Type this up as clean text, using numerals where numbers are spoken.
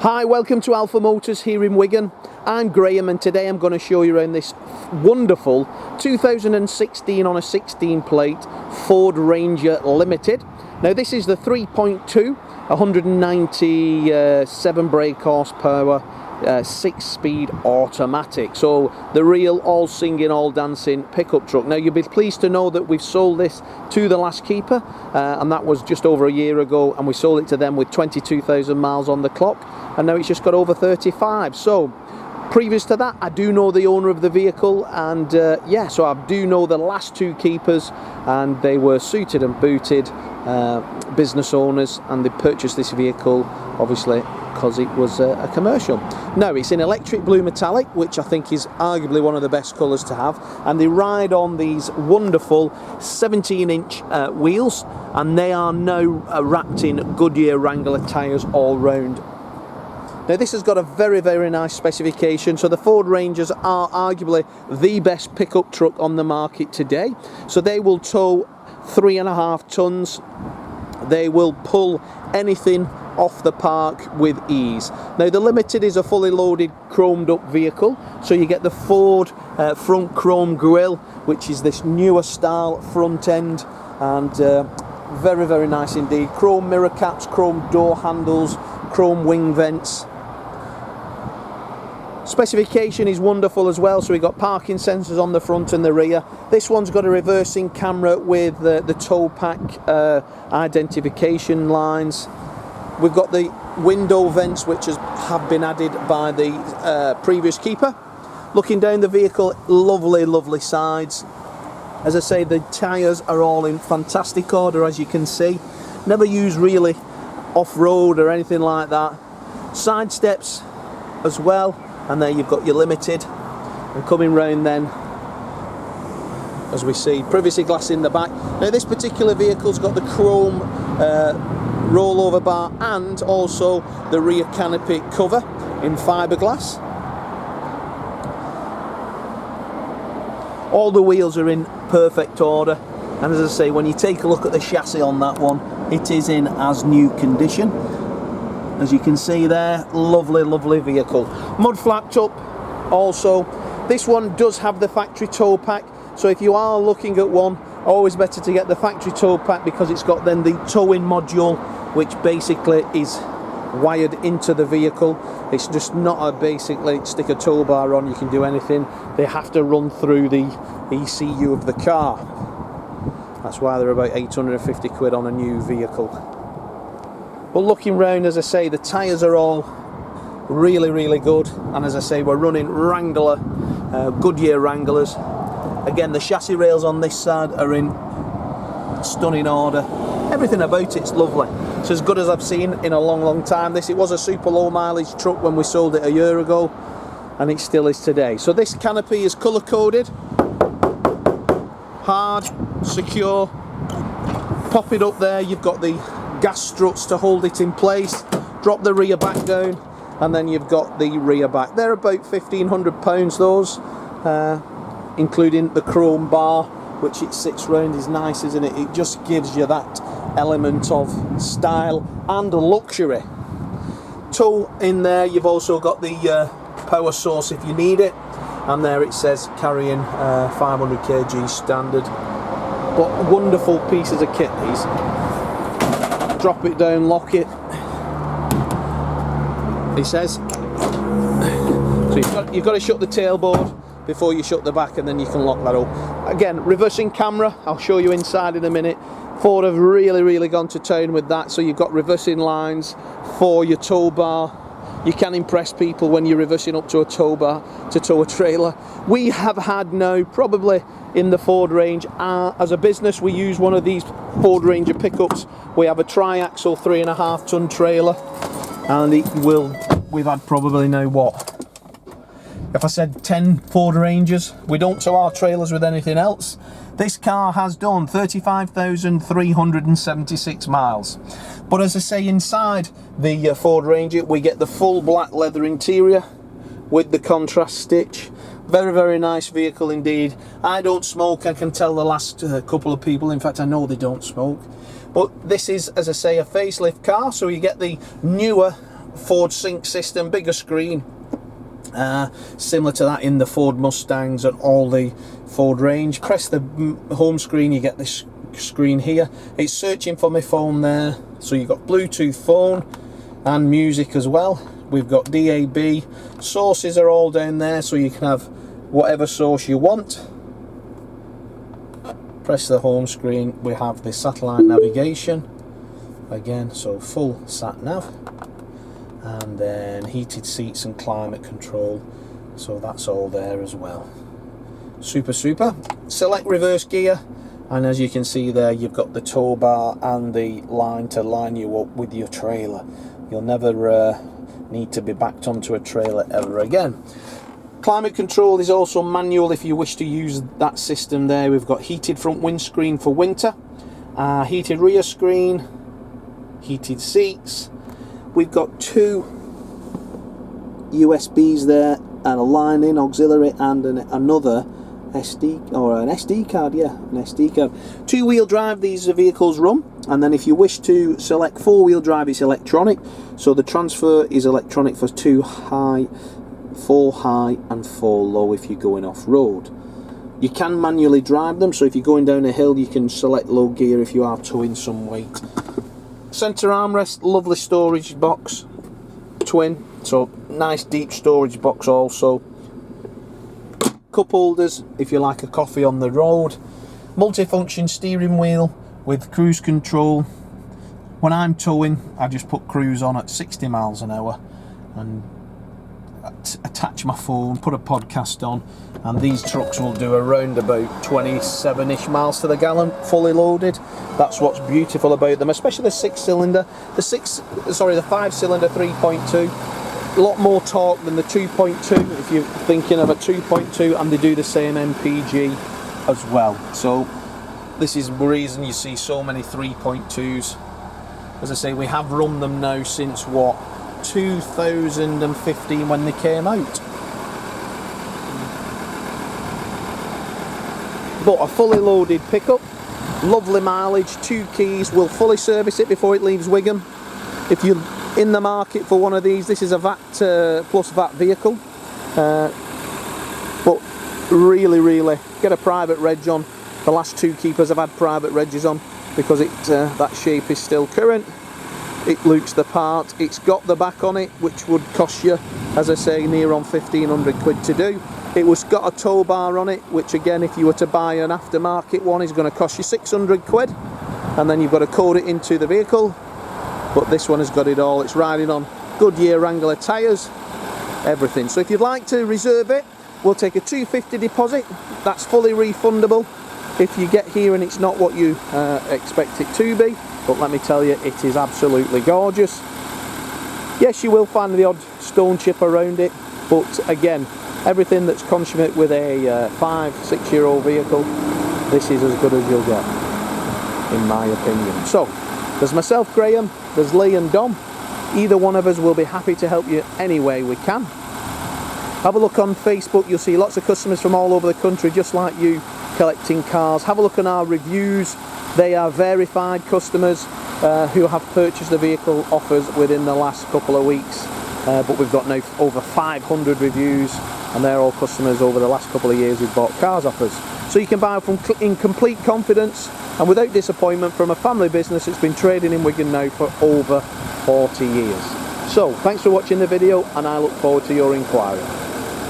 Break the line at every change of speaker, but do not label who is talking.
Hi, welcome to Alpha Motors here in Wigan. I'm Graham and today I'm going to show you around this wonderful 2016 on a 16 plate Ford Ranger Limited. Now this is the 3.2, 197 brake horsepower, 6-speed automatic. So the real all singing, all dancing pickup truck. Now you'll be pleased to know that we've sold this to the last keeper and that was just over a year ago, and we sold it to them with 22,000 miles on the clock, and now it's just got over 35. So previous to that, I do know the owner of the vehicle, and yeah, so I do know the last two keepers, and they were suited and booted business owners, and they purchased this vehicle obviously because it was a commercial. Now it's in electric blue metallic, which I think is arguably one of the best colours to have, and they ride on these wonderful 17-inch wheels, and they are now wrapped in Goodyear Wrangler tyres all round. Now this has got a very nice specification. So the Ford Rangers are arguably the best pickup truck on the market today. So they will tow 3.5 tons. They will pull anything off the park with ease. Now the Limited is a fully loaded chromed up vehicle, so you get the Ford front chrome grille, which is this newer style front end, and very nice indeed. Chrome mirror caps, chrome door handles, chrome wing vents. Specification is wonderful as well, so we've got parking sensors on the front and the rear. This one's got a reversing camera with the tow pack identification lines. We've got the window vents, which have been added by the previous keeper. Looking down the vehicle, lovely sides. As I say, the tyres are all in fantastic order, as you can see. Never used really off-road or anything like that. Side steps as well, and there you've got your Limited. And coming round then, as we see, privacy glass in the back. Now this particular vehicle's got the chrome rollover bar and also the rear canopy cover in fiberglass. All the wheels are in perfect order, and as I say, when you take a look at the chassis on that one, it is in as new condition. As you can see there, lovely vehicle. Mud flapped up also. This one does have the factory tow pack, so if you are looking at one, always better to get the factory tow pack, because it's got then the towing module, which basically is wired into the vehicle. It's just not a basically stick a tow bar on, you can do anything. They have to run through the ECU of the car. That's why they're about 850 quid on a new vehicle. But looking round, as I say, the tyres are all really good, and as I say, we're running Wrangler, Goodyear Wranglers. Again, the chassis rails on this side are in stunning order. Everything about it's lovely. It's as good as I've seen in a long time. It was a super low mileage truck when we sold it a year ago, and it still is today. So this canopy is colour coded, hard, secure. Pop it up there, you've got the gas struts to hold it in place. Drop the rear back down, and then you've got the rear back. They're about £1,500 those, including the chrome bar, which it sits round. Is nice, isn't it? It just gives you that element of style and luxury. Tow in there, you've also got the power source if you need it, and there it says carrying 500 kg standard. But wonderful pieces of kit these. Drop it down, lock it. It says. So you've got to shut the tailboard before you shut the back, and then you can lock that up. Again, reversing camera, I'll show you inside in a minute. Ford have really gone to town with that, so you've got reversing lines for your tow bar. You can impress people when you're reversing up to a tow bar to tow a trailer. We have had now, probably in the Ford range, as a business we use one of these Ford Ranger pickups. We have a tri-axle 3.5 ton trailer, and we've had probably now what? If I said 10 Ford Rangers. We don't tow our trailers with anything else. This car has done 35,376 miles. But as I say, inside the Ford Ranger, we get the full black leather interior with the contrast stitch. Very nice vehicle indeed. I don't smoke, I can tell the last couple of people, in fact I know they don't smoke. But this is, as I say, a facelift car, so you get the newer Ford Sync system, bigger screen, similar to that in the Ford Mustangs and all the Ford range. Press the home screen, you get this screen here. It's searching for my phone there, so you've got Bluetooth phone and music as well. We've got DAB, sources are all down there, so you can have whatever source you want. Press the home screen, we have the satellite navigation again, so full sat nav, and then heated seats and climate control, so that's all there as well. Super. Select reverse gear, and as you can see there, you've got the tow bar and the line to line you up with your trailer. You'll never need to be backed onto a trailer ever again. Climate control is also manual if you wish to use that system there. We've got heated front windscreen for winter, heated rear screen, heated seats. We've got 2 USBs there and a line in auxiliary and another SD or an SD card, yeah, an SD card. 2-wheel drive these vehicles run, and then if you wish to select 4-wheel drive, it's electronic, so the transfer is electronic for 2 high, 4 high and 4 low if you're going off-road. You can manually drive them, so if you're going down a hill you can select low gear if you are towing some weight. Centre armrest, lovely storage box, twin, so nice deep storage box also. Cup holders if you like a coffee on the road. Multifunction steering wheel with cruise control. When I'm towing, I just put cruise on at 60 miles an hour and attach my phone, put a podcast on, and these trucks will do around about 27-ish miles to the gallon fully loaded. That's what's beautiful about them, especially the 6-cylinder. The 5-cylinder 3.2, a lot more torque than the 2.2 if you're thinking of a 2.2, and they do the same MPG as well. So this is the reason you see so many 3.2s. As I say, we have run them now since what, 2015 when they came out. But a fully loaded pickup, lovely mileage, 2 keys. We'll fully service it before it leaves Wigan. If you're in the market for one of these, this is a VAT plus VAT vehicle, but really get a private reg on. The last 2 keepers have had private regs on because that shape is still current. It looks the part. It's got the back on it, which would cost you, as I say, near on 1,500 quid to do. It was got a tow bar on it, which again, if you were to buy an aftermarket one, is going to cost you 600 quid, and then you've got to code it into the vehicle. But this one has got it all. It's riding on Goodyear Wrangler tyres, everything. So if you'd like to reserve it, we'll take a £250 deposit. That's fully refundable if you get here and it's not what you expect it to be. But let me tell you, it is absolutely gorgeous. Yes, you will find the odd stone chip around it, but again, everything that's consummate with a 5-6-year-old vehicle, this is as good as you'll get, in my opinion. So, there's myself, Graham, there's Lee and Dom. Either one of us will be happy to help you any way we can. Have a look on Facebook, you'll see lots of customers from all over the country, just like you, collecting cars. Have a look on our reviews. They are verified customers who have purchased the vehicle offers within the last couple of weeks. But we've got now over 500 reviews, and they're all customers over the last couple of years who've bought cars offers. So you can buy from in complete confidence and without disappointment from a family business that's been trading in Wigan now for over 40 years. So thanks for watching the video, and I look forward to your inquiry.